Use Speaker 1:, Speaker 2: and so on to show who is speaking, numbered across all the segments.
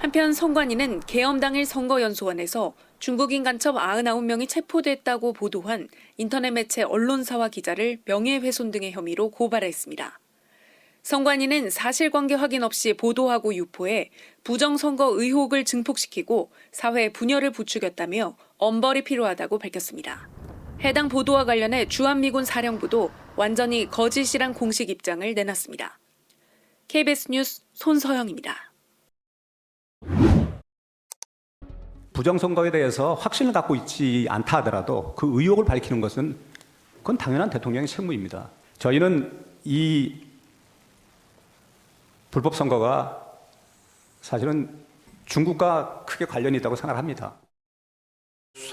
Speaker 1: 한편 선관위는 계엄 당일 선거연수원에서 중국인 간첩 99명이 체포됐다고 보도한 인터넷 매체 언론사와 기자를 명예훼손 등의 혐의로 고발했습니다. 선관위는 사실관계 확인 없이 보도하고 유포해 부정선거 의혹을 증폭시키고 사회 분열을 부추겼다며 엄벌이 필요하다고 밝혔습니다. 해당 보도와 관련해 주한미군 사령부도 완전히 거짓이란 공식 입장을 내놨습니다. KBS 뉴스 손서영입니다.
Speaker 2: 부정선거에 대해서 확신을 갖고 있지 않다 하더라도 그 의혹을 밝히는 것은 그건 당연한 대통령의 책무입니다. 저희는 이 불법 선거가 사실은 중국과 크게 관련이 있다고 생각합니다.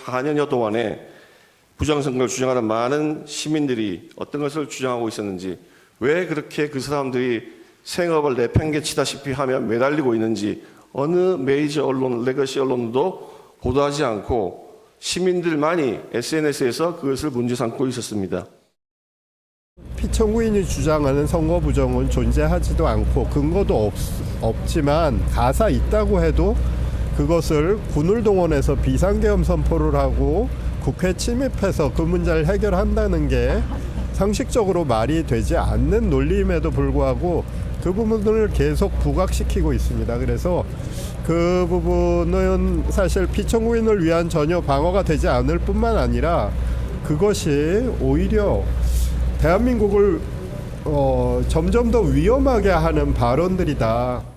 Speaker 3: 4년여 동안에 부정선거를 주장하는 많은 시민들이 어떤 것을 주장하고 있었는지, 왜 그렇게 그 사람들이 생업을 내팽개치다시피 하며 매달리고 있는지 어느 메이저 언론, 레거시 언론도 보도하지 않고 시민들만이 SNS에서 그것을 문제 삼고 있었습니다.
Speaker 4: 피청구인이 주장하는 선거 부정은 존재하지도 않고 근거도 없지만 가사 있다고 해도 그것을 군을 동원해서 비상계엄 선포를 하고 국회 침입해서 그 문제를 해결한다는 게 상식적으로 말이 되지 않는 논리임에도 불구하고 그 부분을 계속 부각시키고 있습니다. 그래서 그 부분은 사실 피청구인을 위한 전혀 방어가 되지 않을 뿐만 아니라 그것이 오히려 대한민국을 점점 더 위험하게 하는 발언들이다.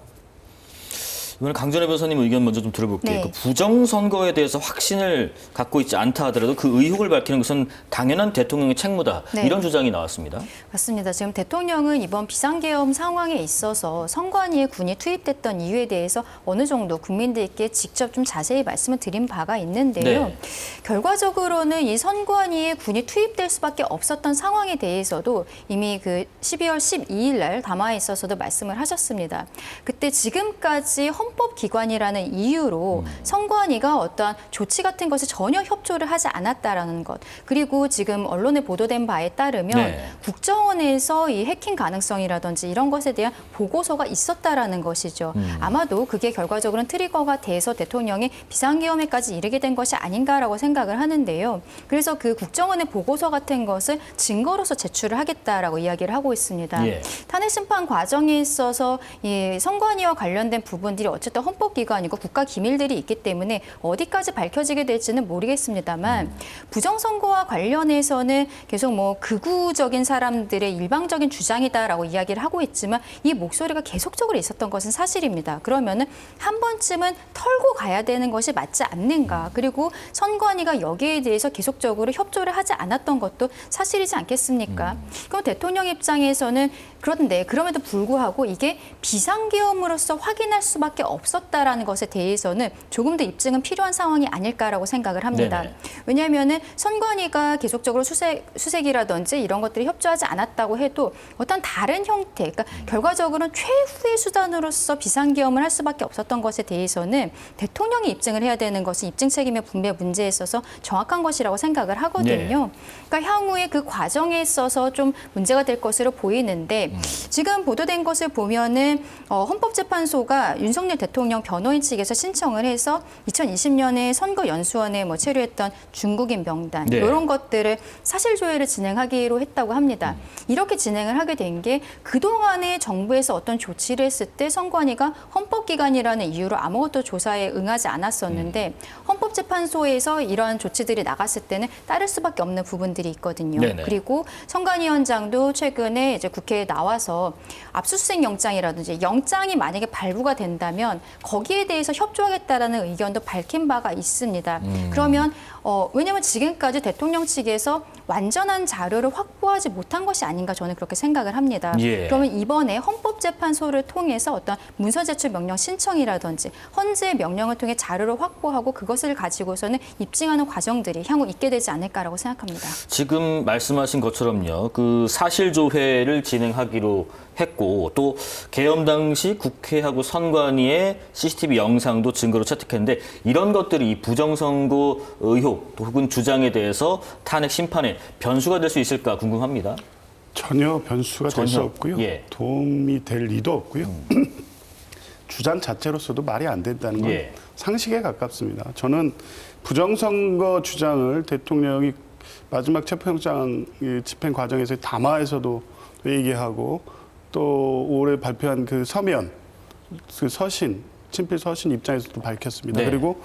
Speaker 5: 이번에 강전혜 변호사님 의견 먼저 좀 들어볼게요.
Speaker 6: 네.
Speaker 5: 그 부정선거에 대해서 확신을 갖고 있지 않다 하더라도 그 의혹을 밝히는 것은 당연한 대통령의 책무다.
Speaker 6: 네.
Speaker 5: 이런 주장이 나왔습니다.
Speaker 6: 맞습니다. 지금 대통령은 이번 비상계엄 상황에 있어서 선관위에 군이 투입됐던 이유에 대해서 어느 정도 국민들께 직접 좀 자세히 말씀을 드린 바가 있는데요.
Speaker 5: 네.
Speaker 6: 결과적으로는 이 선관위에 군이 투입될 수밖에 없었던 상황에 대해서도 이미 그 12월 12일 날 담화에 있어서도 말씀을 하셨습니다. 그때 지금까지 헌법기관이라는 이유로 선관위가 어떠한 조치 같은 것에 전혀 협조를 하지 않았다라는 것. 그리고 지금 언론에 보도된 바에 따르면
Speaker 5: 네.
Speaker 6: 국정원에서 이 해킹 가능성이라든지 이런 것에 대한 보고서가 있었다라는 것이죠. 아마도 그게 결과적으로는 트리거가 돼서 대통령이 비상계엄에까지 이르게 된 것이 아닌가라고 생각을 하는데요. 그래서 그 국정원의 보고서 같은 것을 증거로서 제출을 하겠다라고 이야기를 하고 있습니다.
Speaker 5: 예.
Speaker 6: 탄핵 심판 과정에 있어서 이 선관위와 관련된 부분들이 어쨌든 헌법기관이고 국가기밀들이 있기 때문에 어디까지 밝혀지게 될지는 모르겠습니다만 부정선거와 관련해서는 계속 뭐 극우적인 사람들의 일방적인 주장이다라고 이야기를 하고 있지만 이 목소리가 계속적으로 있었던 것은 사실입니다. 그러면은 한 번쯤은 털고 가야 되는 것이 맞지 않는가. 그리고 선관위가 여기에 대해서 계속적으로 협조를 하지 않았던 것도 사실이지 않겠습니까? 그럼 대통령 입장에서는 그런데 그럼에도 불구하고 이게 비상계엄으로서 확인할 수밖에 없었다라는 것에 대해서는 조금 더 입증은 필요한 상황이 아닐까라고 생각을 합니다.
Speaker 5: 네네.
Speaker 6: 왜냐하면은 선관위가 계속적으로 수색이라든지 이런 것들이 협조하지 않았다고 해도 어떤 다른 형태, 그러니까 결과적으로는 최후의 수단으로서 비상계엄을 할 수밖에 없었던 것에 대해서는 대통령이 입증을 해야 되는 것은 입증 책임의 분배 문제에 있어서 정확한 것이라고 생각을 하거든요. 그러니까 향후에 그 과정에 있어서 좀 문제가 될 것으로 보이는데 지금 보도된 것을 보면은 헌법재판소가 윤석열 대통령 변호인 측에서 신청을 해서 2020년에 선거연수원에 뭐 체류했던 중국인 명단
Speaker 5: 네.
Speaker 6: 이런 것들을 사실 조회를 진행하기로 했다고 합니다. 이렇게 진행을 하게 된 게 그동안에 정부에서 어떤 조치를 했을 때 선관위가 헌법기관이라는 이유로 아무것도 조사에 응하지 않았었는데 헌법재판소에서 이러한 조치들이 나갔을 때는 따를 수밖에 없는 부분들이 있거든요.
Speaker 5: 네네.
Speaker 6: 그리고 선관위원장도 최근에 이제 국회에 나와서 압수수색 영장이라든지 영장이 만약에 발부가 된다면 거기에 대해서 협조하겠다라는 의견도 밝힌 바가 있습니다. 그러면 왜냐하면 지금까지 대통령 측에서 완전한 자료를 확보하지 못한 것이 아닌가 저는 그렇게 생각을 합니다.
Speaker 5: 예.
Speaker 6: 그러면 이번에 헌법재판소를 통해서 어떤 문서 제출 명령 신청이라든지 헌재 명령을 통해 자료를 확보하고 그것을 가지고서는 입증하는 과정들이 향후 있게 되지 않을까라고 생각합니다.
Speaker 5: 지금 말씀하신 것처럼요. 그 사실조회를 진행하기로 했고 또 계엄 당시 국회하고 선관위의 CCTV 영상도 증거로 채택했는데 이런 것들이 이 부정선거 의혹 또 혹은 주장에 대해서 탄핵 심판에 변수가 될 수 있을까 궁금합니다.
Speaker 7: 전혀 변수가 될 수
Speaker 5: 전혀.
Speaker 7: 없고요.
Speaker 5: 예.
Speaker 7: 도움이 될 리도 없고요. 주장 자체로서도 말이 안 된다는 건
Speaker 5: 예.
Speaker 7: 상식에 가깝습니다. 저는 부정선거 주장을 대통령이 마지막 체포영장 집행 과정에서 담화에서도 얘기하고 또 올해 발표한 그 서면, 그 서신, 친필 서신 입장에서도 밝혔습니다.
Speaker 5: 네.
Speaker 7: 그리고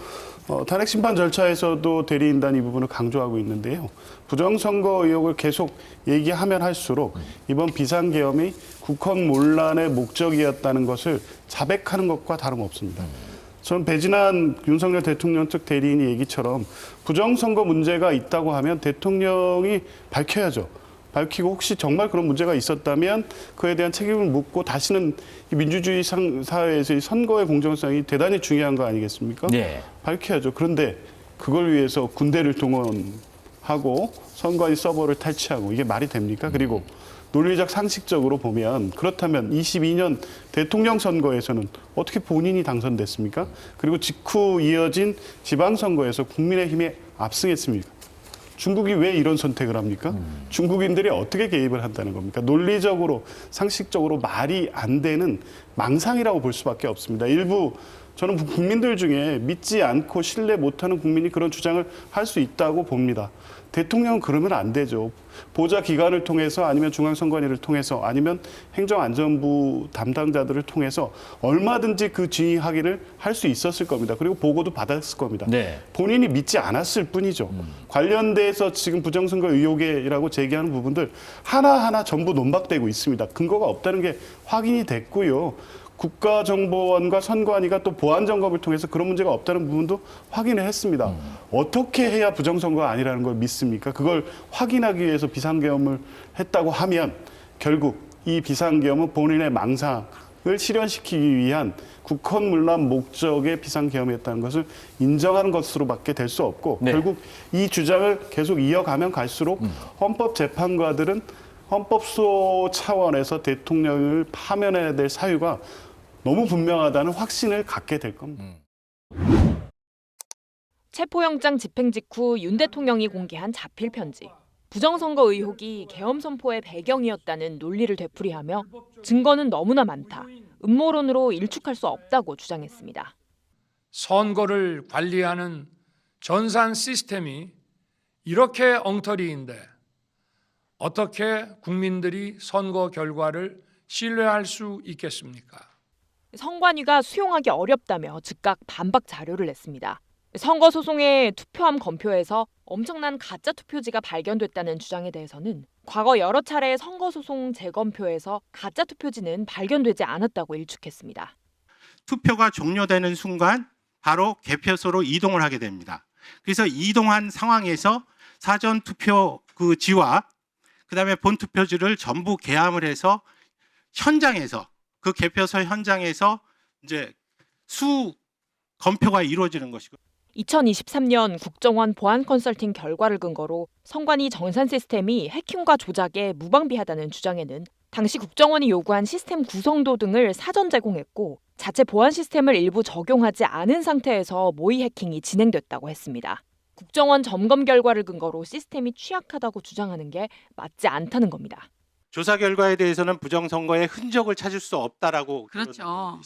Speaker 7: 탄핵 심판 절차에서도 대리인단 이 부분을 강조하고 있는데요. 부정선거 의혹을 계속 얘기하면 할수록 이번 비상계엄이 국헌 문란의 목적이었다는 것을 자백하는 것과 다름없습니다. 저는 배진환 윤석열 대통령 측 대리인이 얘기처럼 부정선거 문제가 있다고 하면 대통령이 밝혀야죠. 밝히고 혹시 정말 그런 문제가 있었다면 그에 대한 책임을 묻고 다시는 이 민주주의 사회에서의 선거의 공정성이 대단히 중요한 거 아니겠습니까?
Speaker 5: 네.
Speaker 7: 밝혀야죠. 그런데 그걸 위해서 군대를 동원하고 선관위 서버를 탈취하고 이게 말이 됩니까? 그리고 논리적 상식적으로 보면 그렇다면 22년 대통령 선거에서는 어떻게 본인이 당선됐습니까? 그리고 직후 이어진 지방선거에서 국민의힘에 압승했습니까? 중국이 왜 이런 선택을 합니까? 중국인들이 어떻게 개입을 한다는 겁니까? 논리적으로, 상식적으로 말이 안 되는 망상이라고 볼 수밖에 없습니다. 일부 저는 국민들 중에 믿지 않고 신뢰 못하는 국민이 그런 주장을 할 수 있다고 봅니다. 대통령은 그러면 안 되죠. 보좌 기관을 통해서 아니면 중앙선관위를 통해서 아니면 행정안전부 담당자들을 통해서 얼마든지 그 진위 확인을 할 수 있었을 겁니다. 그리고 보고도 받았을 겁니다.
Speaker 5: 네.
Speaker 7: 본인이 믿지 않았을 뿐이죠. 관련돼서 지금 부정선거 의혹이라고 제기하는 부분들 하나하나 전부 논박되고 있습니다. 근거가 없다는 게 확인이 됐고요. 국가정보원과 선관위가 또 보안점검을 통해서 그런 문제가 없다는 부분도 확인을 했습니다. 어떻게 해야 부정선거가 아니라는 걸 믿습니까? 그걸 확인하기 위해서 비상계엄을 했다고 하면 결국 이 비상계엄은 본인의 망상을 실현시키기 위한 국헌문란 목적의 비상계엄이었다는 것을 인정하는 것으로밖에 될 수 없고
Speaker 5: 네.
Speaker 7: 결국 이 주장을 계속 이어가면 갈수록 헌법재판관들은 헌법소 차원에서 대통령을 파면해야 될 사유가 너무 분명하다는 확신을 갖게 될 겁니다.
Speaker 8: 체포영장 집행 직후 윤 대통령이 공개한 자필 편지. 부정선거 의혹이 계엄 선포의 배경이었다는 논리를 되풀이하며 증거는 너무나 많다. 음모론으로 일축할 수 없다고 주장했습니다.
Speaker 9: 선거를 관리하는 전산 시스템이 이렇게 엉터리인데 어떻게 국민들이 선거 결과를 신뢰할 수 있겠습니까?
Speaker 8: 선관위가 수용하기 어렵다며 즉각 반박 자료를 냈습니다. 선거 소송의 투표함 검표에서 엄청난 가짜 투표지가 발견됐다는 주장에 대해서는 과거 여러 차례 선거 소송 재검표에서 가짜 투표지는 발견되지 않았다고 일축했습니다.
Speaker 10: 투표가 종료되는 순간 바로 개표소로 이동을 하게 됩니다. 그래서 이동한 상황에서 사전 투표 그 지와 그다음에 본 투표지를 전부 개함을 해서 현장에서 그 개표소 현장에서 이제 수 검표가 이루어지는 것이고
Speaker 8: 2023년 국정원 보안 컨설팅 결과를 근거로 선관위 정산 시스템이 해킹과 조작에 무방비하다는 주장에는 당시 국정원이 요구한 시스템 구성도 등을 사전 제공했고 자체 보안 시스템을 일부 적용하지 않은 상태에서 모의 해킹이 진행됐다고 했습니다. 국정원 점검 결과를 근거로 시스템이 취약하다고 주장하는 게 맞지 않다는 겁니다.
Speaker 10: 조사 결과에 대해서는 부정선거의 흔적을 찾을 수 없다라고
Speaker 11: 그렇죠.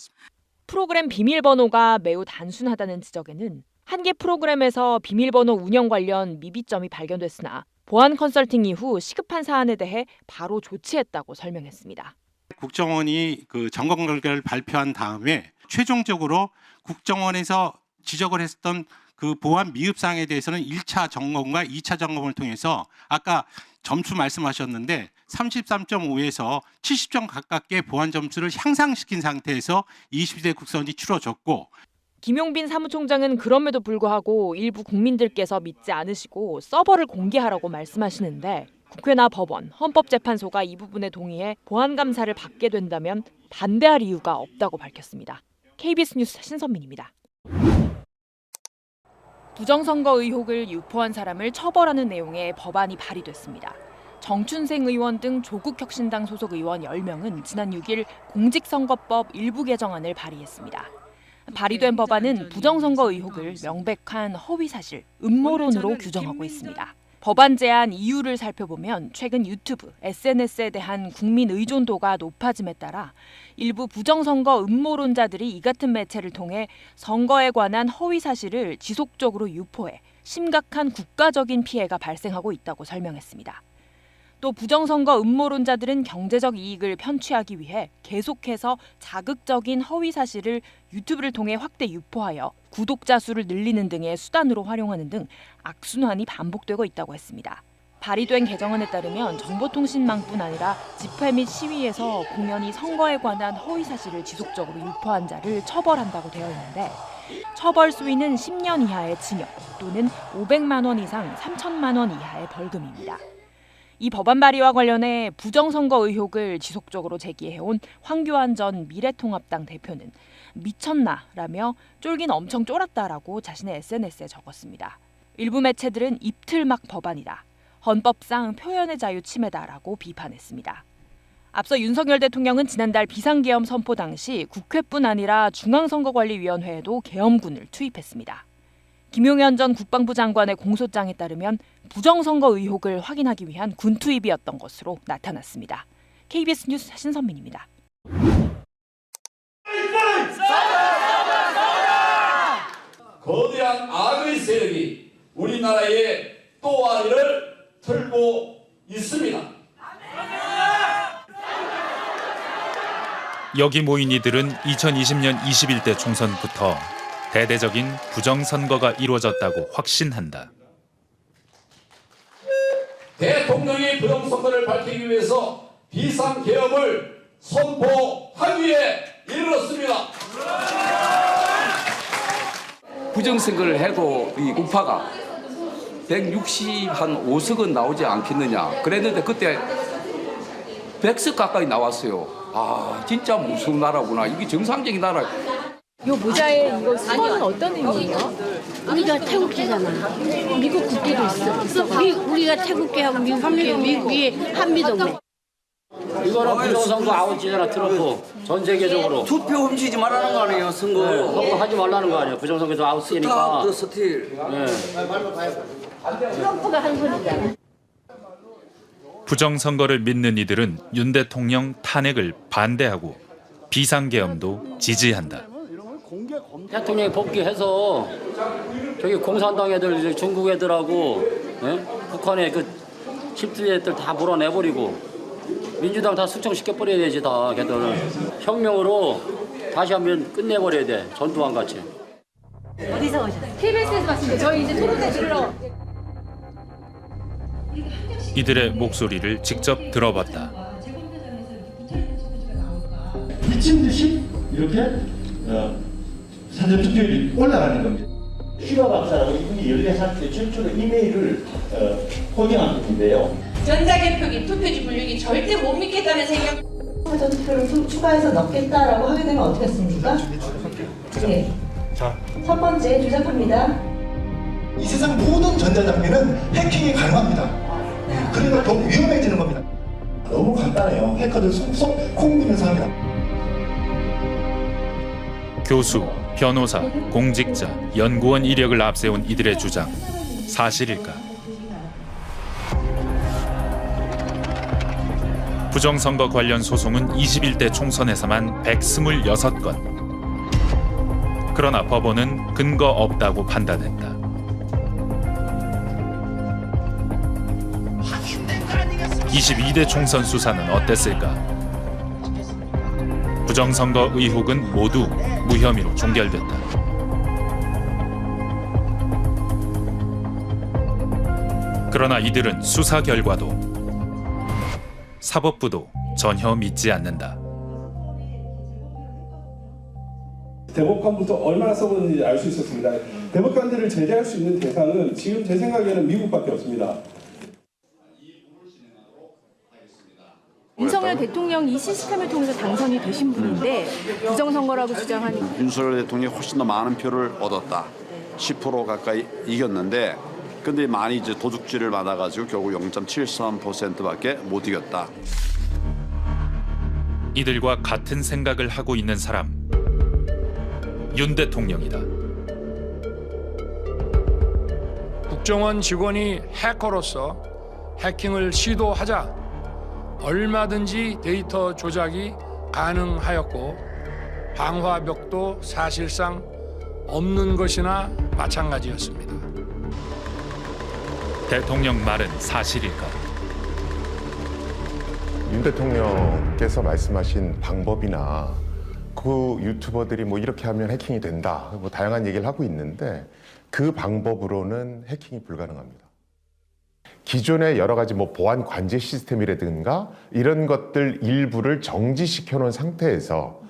Speaker 8: 프로그램 비밀번호가 매우 단순하다는 지적에는 한 개 프로그램에서 비밀번호 운영 관련 미비점이 발견됐으나 보안 컨설팅 이후 시급한 사안에 대해 바로 조치했다고 설명했습니다.
Speaker 10: 국정원이 그 점검 결과를 발표한 다음에 최종적으로 국정원에서 지적을 했던 그 보안 미흡 사항에 대해서는 1차 점검과 2차 점검을 통해서 아까 점수 말씀하셨는데 33.5에서 70점 가깝게 보안 점수를 향상시킨 상태에서 20대 국선이 치러졌고
Speaker 8: 김용빈 사무총장은 그럼에도 불구하고 일부 국민들께서 믿지 않으시고 서버를 공개하라고 말씀하시는데 국회나 법원, 헌법재판소가 이 부분에 동의해 보안 감사를 받게 된다면 반대할 이유가 없다고 밝혔습니다. KBS 뉴스 신선민입니다. 부정선거 의혹을 유포한 사람을 처벌하는 내용의 법안이 발의됐습니다. 정춘생 의원 등 조국혁신당 소속 의원 10명은 지난 6일 공직선거법 일부 개정안을 발의했습니다. 발의된 법안은 부정선거 의혹을 명백한 허위사실, 음모론으로 규정하고 있습니다. 법안 제안 이유를 살펴보면 최근 유튜브, SNS에 대한 국민 의존도가 높아짐에 따라 일부 부정선거 음모론자들이 이 같은 매체를 통해 선거에 관한 허위 사실을 지속적으로 유포해 심각한 국가적인 피해가 발생하고 있다고 설명했습니다. 또 부정선거 음모론자들은 경제적 이익을 편취하기 위해 계속해서 자극적인 허위 사실을 유튜브를 통해 확대 유포하여 구독자 수를 늘리는 등의 수단으로 활용하는 등 악순환이 반복되고 있다고 했습니다. 발의된 개정안에 따르면 정보통신망뿐 아니라 집회 및 시위에서 공연히 선거에 관한 허위 사실을 지속적으로 유포한 자를 처벌한다고 되어 있는데 처벌 수위는 10년 이하의 징역 또는 500만 원 이상 3천만 원 이하의 벌금입니다. 이 법안 발의와 관련해 부정선거 의혹을 지속적으로 제기해온 황교안 전 미래통합당 대표는 미쳤나라며 쫄긴 엄청 쫄았다라고 자신의 SNS에 적었습니다. 일부 매체들은 입틀막 법안이다. 헌법상 표현의 자유 침해다라고 비판했습니다. 앞서 윤석열 대통령은 지난달 비상계엄 선포 당시 국회뿐 아니라 중앙선거관리위원회에도 계엄군을 투입했습니다. 김용현 전 국방부 장관의 공소장에 따르면 부정선거 의혹을 확인하기 위한 군 투입이었던 것으로 나타났습니다. KBS 뉴스 신선민입니다.
Speaker 11: 거대한 악의 세력이 우리나라의 또아리를 틀고 있습니다.
Speaker 12: 여기 모인 이들은 2020년 21대 총선부터 대대적인 부정선거가 이루어졌다고 확신한다.
Speaker 11: 대통령이 부정선거를 밝히기 위해서 비상계엄을 선포하기에 이르렀습니다.
Speaker 13: 부정선거를 해도 이 우파가 165석은 나오지 않겠느냐 그랬는데 그때 100석 가까이 나왔어요. 아 진짜 무서운 나라구나. 이게 정상적인 나라.
Speaker 14: 요 모자에 이거 수건은 어떤 의미예요?
Speaker 15: 우리가 태국계잖아. 미국 국기도 있어. 우리가 태국계하고 미국 위에 한미동맹.
Speaker 16: 이거는 부정선거 아웃이잖아. 트럼프 전 세계적으로
Speaker 13: 투표 훔치지 말라는 거 아니에요. 선거.
Speaker 16: 선거 하지 말라는 거 아니에요. 부정선거에서 아웃이니까.
Speaker 13: 스틸.
Speaker 15: 트럼프가 한 소리잖아.
Speaker 12: 부정선거를 믿는 이들은 윤 대통령 탄핵을 반대하고 비상계엄도 지지한다.
Speaker 16: 대통령이 복귀해서 저기 공산당 애들, 중국 애들하고 북한의 그 10대 애들 다 몰아내버리고 민주당 다 숙청시켜버려야 되지 다 걔들. 혁명으로 다시 한번 끝내버려야 돼. 전두환 같이.
Speaker 14: 어디서 오셨어요? KBS에서 봤습니다. 저희 이제 토론회 들으러.
Speaker 12: 이들의 목소리를 직접 들어봤다.
Speaker 17: 미친 듯이 이렇게 사전투표율이 올라가는 겁니다. 슈가 박사라고 이분이 14살 때 최초로 이메일을 호명한 분인데요.
Speaker 18: 전자개표기, 투표지 분류기 절대 못 믿겠다는 생각.
Speaker 19: 사전투표를 추가해서 넣겠다라고 하게 되면 어떻겠습니까? 네.
Speaker 17: 자,
Speaker 19: 첫 번째 주장합니다.
Speaker 17: 이 세상 모든 전자장비는 해킹이 가능합니다. 그러니까 더 위험해지는 겁니다. 너무 간단해요. 해커들 속속 콩비면서 합니다.
Speaker 12: 교수, 변호사, 공직자, 연구원 이력을 앞세운 이들의 주장, 사실일까? 부정선거 관련 소송은 21대 총선에서만 126건. 그러나 법원은 근거 없다고 판단했다. 22대 총선 수사는 어땠을까? 부정선거 의혹은 모두 무혐의로 종결됐다. 그러나 이들은 수사 결과도 사법부도 전혀 믿지 않는다.
Speaker 20: 대법관부터 얼마나 써보는지 알 수 있었습니다. 대법관들을 제재할 수 있는 대상은 지금 제 생각에는 미국밖에 없습니다.
Speaker 14: 윤석열 대통령 이 시스템을 통해서 당선이 되신 분인데 부정선거라고 주장하는
Speaker 21: 윤석열 대통령이 훨씬 더 많은 표를 얻었다. 10% 가까이 이겼는데 근데 많이 이제 도둑질을 받아가지고 결국 0.73%밖에 못 이겼다.
Speaker 12: 이들과 같은 생각을 하고 있는 사람, 윤 대통령이다.
Speaker 9: 국정원 직원이 해커로서 해킹을 시도하자 얼마든지 데이터 조작이 가능하였고 방화벽도 사실상 없는 것이나 마찬가지였습니다.
Speaker 12: 대통령 말은 사실일까?
Speaker 1: 윤 대통령께서 말씀하신 방법이나 그 유튜버들이 뭐 이렇게 하면 해킹이 된다, 뭐 다양한 얘기를 하고 있는데 그 방법으로는 해킹이 불가능합니다. 기존의 여러 가지 뭐 보안 관제 시스템이라든가 이런 것들 일부를 정지시켜 놓은 상태에서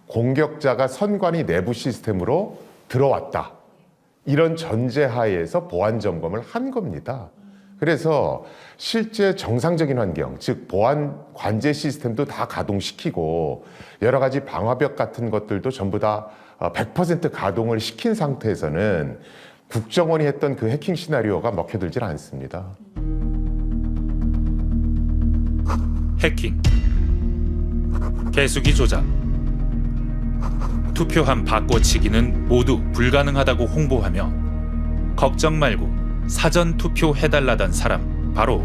Speaker 1: 공격자가 선관위 내부 시스템으로 들어왔다, 이런 전제하에서 보안 점검을 한 겁니다. 그래서 실제 정상적인 환경, 즉 보안 관제 시스템도 다 가동시키고 여러 가지 방화벽 같은 것들도 전부 다 100% 가동을 시킨 상태에서는 국정원이 했던 그 해킹 시나리오가 먹혀들질 않습니다.
Speaker 12: 해킹, 개수기 조작, 투표함 바꿔치기는 모두 불가능하다고 홍보하며 걱정 말고 사전 투표해달라던 사람 바로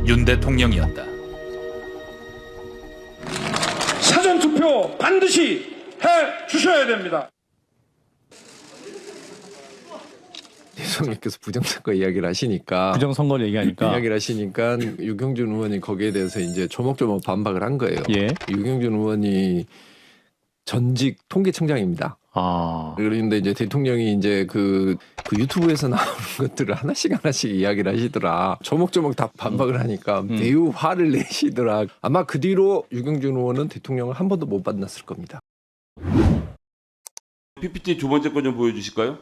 Speaker 12: 윤 대통령이었다.
Speaker 22: 사전 투표 반드시 해 주셔야 됩니다.
Speaker 23: 대통령께서 부정선거 이야기를 하시니까
Speaker 24: 부정선거를 얘기하니까
Speaker 23: 이야기를 하시니까 유경준 의원이 거기에 대해서 이제 조목조목 반박을 한 거예요.
Speaker 24: 예.
Speaker 23: 유경준 의원이 전직 통계청장입니다. 그런데 이제 대통령이 이제 그 유튜브에서 나오는 것들을 하나씩 이야기를 하시더라. 조목조목 다 반박을 하니까 매우 화를 내시더라. 아마 그 뒤로 유경준 의원은 대통령을 한 번도 못 만났을 겁니다.
Speaker 25: PPT 두 번째 거 좀 보여주실까요?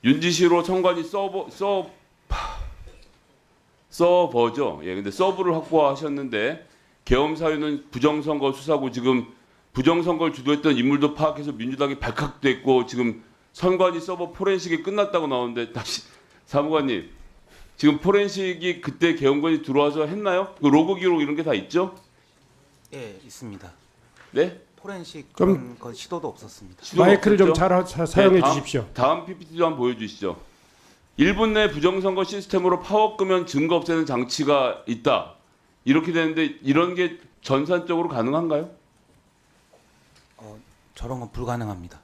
Speaker 25: 윤지시로 선관위 서버죠. 예, 근데 서브를 확보하셨는데 계엄 사유는 부정선거 수사고 지금 부정선거를 주도했던 인물도 파악해서 민주당이 발칵됐고 지금 선관위 서버 포렌식이 끝났다고 나오는데 다시 사무관님 지금 포렌식이 그때 계엄권이 들어와서 했나요? 그 로그 기록 이런 게 다 있죠?
Speaker 26: 예, 있습니다.
Speaker 25: 네?
Speaker 26: 포렌식 그런 거 시도도 없었습니다.
Speaker 22: 마이크를 좀 잘 사용해 주십시오.
Speaker 25: 다음 PPT도 한번 보여주시죠. 1분 내 부정선거 시스템으로 파워 끄면 증거 없애는 장치가 있다. 이렇게 되는데 이런 게 전산적으로 가능한가요?
Speaker 26: 저런 건 불가능합니다.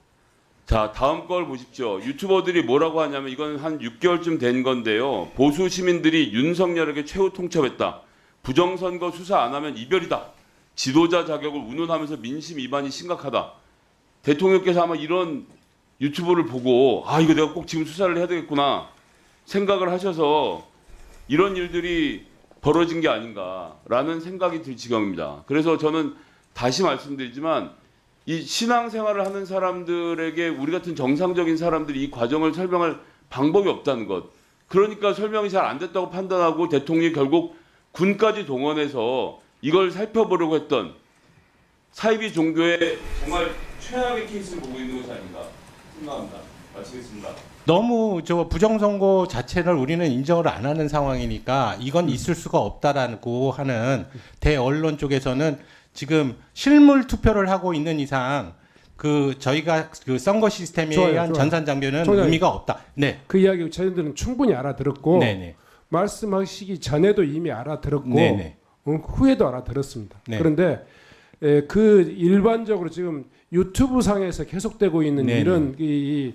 Speaker 25: 자, 다음 걸 보십시오. 유튜버들이 뭐라고 하냐면 이건 한 6개월쯤 된 건데요. 보수 시민들이 윤석열에게 최후 통첩했다. 부정선거 수사 안 하면 이별이다. 지도자 자격을 운운하면서 민심 위반이 심각하다. 대통령께서 아마 이런 유튜브를 보고 아 이거 내가 꼭 지금 수사를 해야 되겠구나 생각을 하셔서 이런 일들이 벌어진 게 아닌가라는 생각이 들 지경입니다. 그래서 저는 다시 말씀드리지만 이 신앙생활을 하는 사람들에게 우리 같은 정상적인 사람들이 이 과정을 설명할 방법이 없다는 것. 그러니까 설명이 잘 안 됐다고 판단하고 대통령이 결국 군까지 동원해서 이걸 살펴보려고 했던 사이비 종교의 정말 최악의 케이스를 보고 있는 것이 아닌가 생각합니다. 마치겠습니다.
Speaker 27: 너무 저 부정선거 자체를 우리는 인정을 안 하는 상황이니까 이건 있을 수가 없다라고 하는 대언론 쪽에서는 지금 실물 투표를 하고 있는 이상 그 저희가 그 선거 시스템에 의한 전산 장비는 의미가 없다. 네.
Speaker 22: 그 이야기 저희들은 충분히 알아들었고
Speaker 27: 네네.
Speaker 22: 말씀하시기 전에도 이미 알아들었고
Speaker 27: 네네.
Speaker 22: 후에도 알아들었습니다.
Speaker 27: 네.
Speaker 22: 그런데 그 일반적으로 지금 유튜브 상에서 계속되고 있는
Speaker 27: 네네.
Speaker 22: 이런 이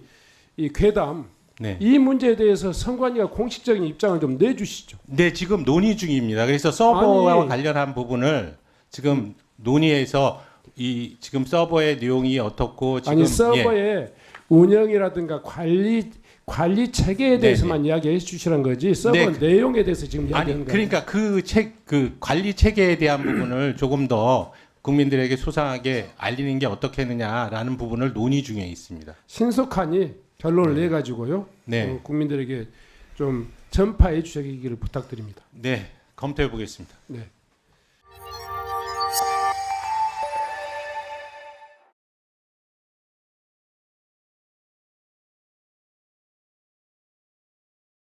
Speaker 22: 괴담
Speaker 27: 네.
Speaker 22: 이 문제에 대해서 선관위가 공식적인 입장을 좀 내주시죠.
Speaker 27: 네, 지금 논의 중입니다. 그래서 서버와 관련한 부분을 지금 논의해서 이 지금 서버의 내용이 어떻고 지금
Speaker 22: 아니 서버의 운영이라든가 관리 체계에 대해서만 이야기해 주시란 거지 서버 내용에 대해서 지금 이야기하는 거예요.
Speaker 27: 그러니까 그 관리 체계에 대한 부분을 조금 더 국민들에게 소상하게 알리는 게 어떻겠느냐라는 부분을 논의 중에 있습니다.
Speaker 22: 신속하니 결론을 내 가지고요.
Speaker 27: 네.
Speaker 22: 국민들에게 좀 전파해 주시기를 부탁드립니다.
Speaker 27: 네, 검토해 보겠습니다.
Speaker 22: 네.